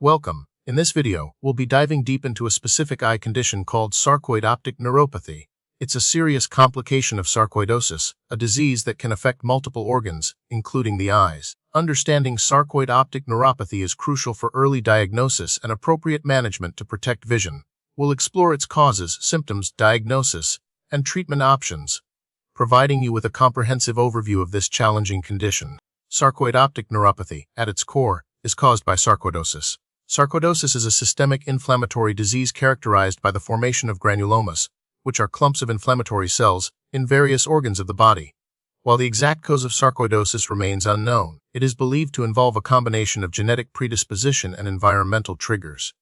Welcome. In this video, we'll be diving deep into a specific eye condition called Sarcoid Optic Neuropathy. It's a serious complication of sarcoidosis, a disease that can affect multiple organs, including the eyes. Understanding sarcoid optic neuropathy is crucial for early diagnosis and appropriate management to protect vision. We'll explore its causes, symptoms, diagnosis, and treatment options, providing you with a comprehensive overview of this challenging condition. Sarcoid optic neuropathy, at its core, is caused by sarcoidosis. Sarcoidosis is a systemic inflammatory disease characterized by the formation of granulomas, which are clumps of inflammatory cells, in various organs of the body. While the exact cause of sarcoidosis remains unknown, it is believed to involve a combination of genetic predisposition and environmental triggers.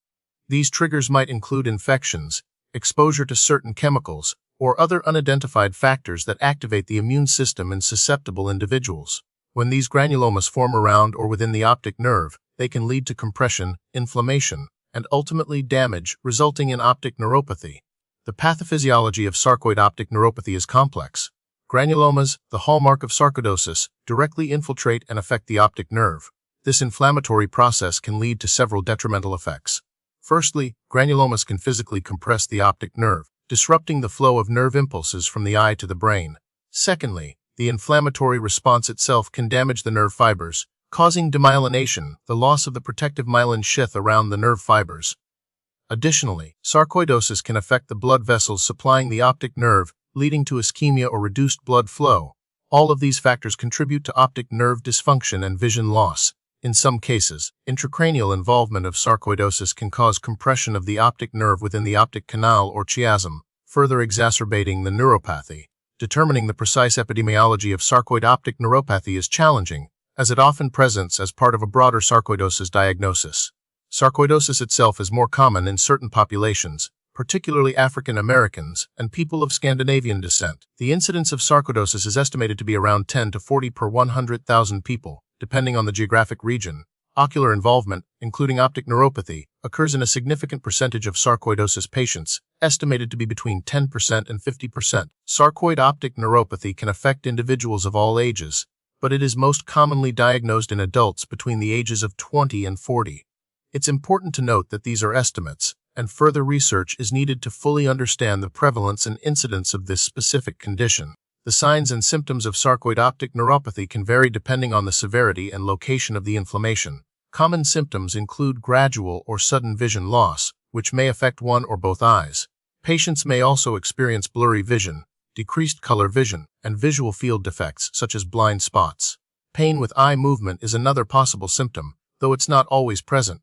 These triggers might include infections, exposure to certain chemicals, or other unidentified factors that activate the immune system in susceptible individuals. When these granulomas form around or within the optic nerve, they can lead to compression, inflammation, and ultimately damage, resulting in optic neuropathy. The pathophysiology of sarcoid optic neuropathy is complex. Granulomas, the hallmark of sarcoidosis, directly infiltrate and affect the optic nerve. This inflammatory process can lead to several detrimental effects. Firstly, granulomas can physically compress the optic nerve, disrupting the flow of nerve impulses from the eye to the brain. Secondly, the inflammatory response itself can damage the nerve fibers, causing demyelination, the loss of the protective myelin sheath around the nerve fibers. Additionally, sarcoidosis can affect the blood vessels supplying the optic nerve, leading to ischemia or reduced blood flow. All of these factors contribute to optic nerve dysfunction and vision loss. In some cases, intracranial involvement of sarcoidosis can cause compression of the optic nerve within the optic canal or chiasm, further exacerbating the neuropathy. Determining the precise epidemiology of sarcoid optic neuropathy is challenging, as it often presents as part of a broader sarcoidosis diagnosis. Sarcoidosis itself is more common in certain populations, particularly African Americans and people of Scandinavian descent. The incidence of sarcoidosis is estimated to be around 10 to 40 per 100,000 people, depending on the geographic region. Ocular involvement, including optic neuropathy, occurs in a significant percentage of sarcoidosis patients, estimated to be between 10% and 50%. Sarcoid optic neuropathy can affect individuals of all ages, but it is most commonly diagnosed in adults between the ages of 20 and 40. It's important to note that these are estimates, and further research is needed to fully understand the prevalence and incidence of this specific condition. The signs and symptoms of sarcoid optic neuropathy can vary depending on the severity and location of the inflammation. Common symptoms include gradual or sudden vision loss, which may affect one or both eyes. Patients may also experience blurry vision, decreased color vision, and visual field defects such as blind spots. Pain with eye movement is another possible symptom, though it's not always present.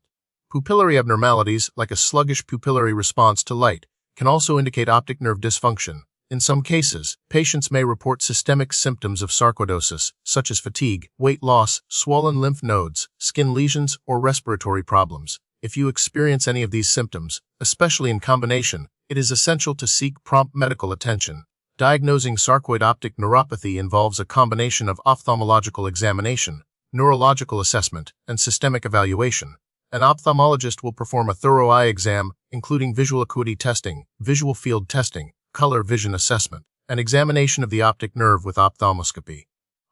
Pupillary abnormalities, like a sluggish pupillary response to light, can also indicate optic nerve dysfunction. In some cases, patients may report systemic symptoms of sarcoidosis, such as fatigue, weight loss, swollen lymph nodes, skin lesions, or respiratory problems. If you experience any of these symptoms, especially in combination, it is essential to seek prompt medical attention. Diagnosing sarcoid optic neuropathy involves a combination of ophthalmological examination, neurological assessment, and systemic evaluation. An ophthalmologist will perform a thorough eye exam, including visual acuity testing, visual field testing, color vision assessment, and examination of the optic nerve with ophthalmoscopy.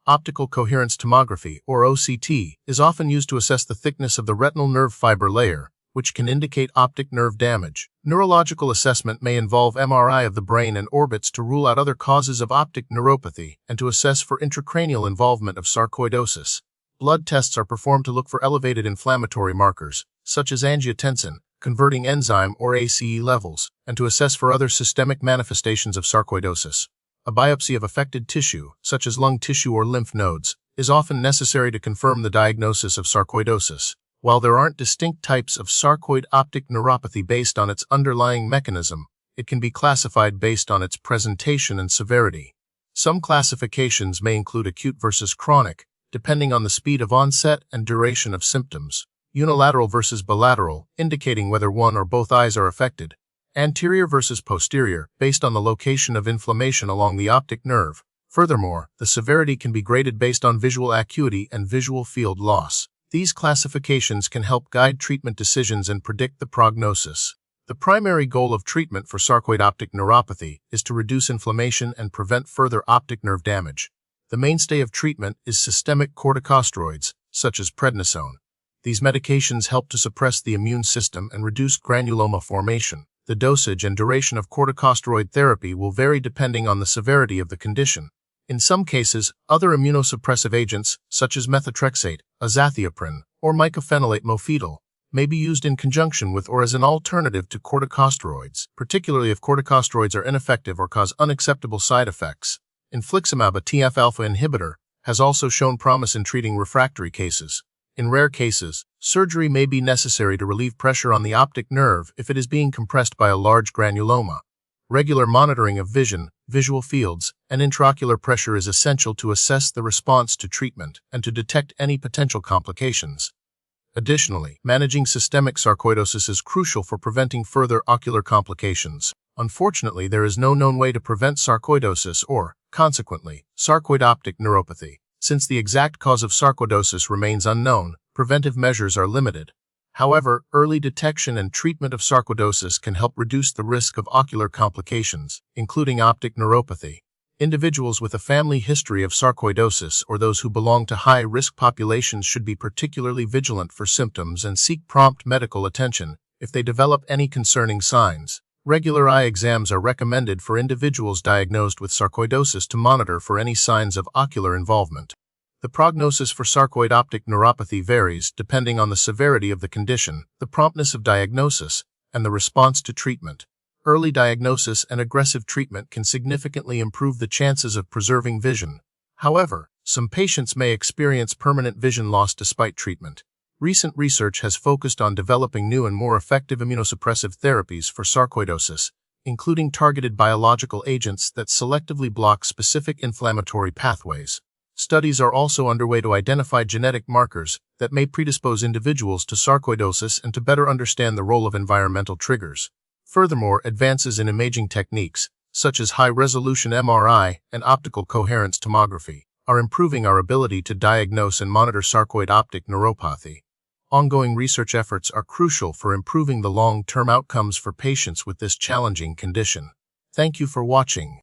Optical coherence tomography, or OCT, is often used to assess the thickness of the retinal nerve fiber layer, which can indicate optic nerve damage. Neurological assessment may involve MRI of the brain and orbits to rule out other causes of optic neuropathy and to assess for intracranial involvement of sarcoidosis. Blood tests are performed to look for elevated inflammatory markers, such as angiotensin, converting enzyme or ACE levels, and to assess for other systemic manifestations of sarcoidosis. A biopsy of affected tissue, such as lung tissue or lymph nodes, is often necessary to confirm the diagnosis of sarcoidosis. While there aren't distinct types of sarcoid optic neuropathy based on its underlying mechanism, it can be classified based on its presentation and severity. Some classifications may include acute versus chronic, depending on the speed of onset and duration of symptoms. Unilateral versus bilateral, indicating whether one or both eyes are affected. Anterior versus posterior, based on the location of inflammation along the optic nerve. Furthermore, the severity can be graded based on visual acuity and visual field loss. These classifications can help guide treatment decisions and predict the prognosis. The primary goal of treatment for sarcoid optic neuropathy is to reduce inflammation and prevent further optic nerve damage. The mainstay of treatment is systemic corticosteroids, such as prednisone. These medications help to suppress the immune system and reduce granuloma formation. The dosage and duration of corticosteroid therapy will vary depending on the severity of the condition. In some cases, other immunosuppressive agents, such as methotrexate, azathioprine, or mycophenolate mofetil, may be used in conjunction with or as an alternative to corticosteroids, particularly if corticosteroids are ineffective or cause unacceptable side effects. Infliximab, a TNF-alpha inhibitor, has also shown promise in treating refractory cases. In rare cases, surgery may be necessary to relieve pressure on the optic nerve if it is being compressed by a large granuloma. Regular monitoring of vision, visual fields, and intraocular pressure is essential to assess the response to treatment and to detect any potential complications. Additionally, managing systemic sarcoidosis is crucial for preventing further ocular complications. Unfortunately, there is no known way to prevent sarcoidosis or, consequently, sarcoid optic neuropathy. Since the exact cause of sarcoidosis remains unknown, preventive measures are limited. However, early detection and treatment of sarcoidosis can help reduce the risk of ocular complications, including optic neuropathy. Individuals with a family history of sarcoidosis or those who belong to high-risk populations should be particularly vigilant for symptoms and seek prompt medical attention if they develop any concerning signs. Regular eye exams are recommended for individuals diagnosed with sarcoidosis to monitor for any signs of ocular involvement. The prognosis for sarcoid optic neuropathy varies depending on the severity of the condition, the promptness of diagnosis, and the response to treatment. Early diagnosis and aggressive treatment can significantly improve the chances of preserving vision. However, some patients may experience permanent vision loss despite treatment. Recent research has focused on developing new and more effective immunosuppressive therapies for sarcoidosis, including targeted biological agents that selectively block specific inflammatory pathways. Studies are also underway to identify genetic markers that may predispose individuals to sarcoidosis and to better understand the role of environmental triggers. Furthermore, advances in imaging techniques, such as high-resolution MRI and optical coherence tomography, are improving our ability to diagnose and monitor sarcoid optic neuropathy. Ongoing research efforts are crucial for improving the long-term outcomes for patients with this challenging condition. Thank you for watching.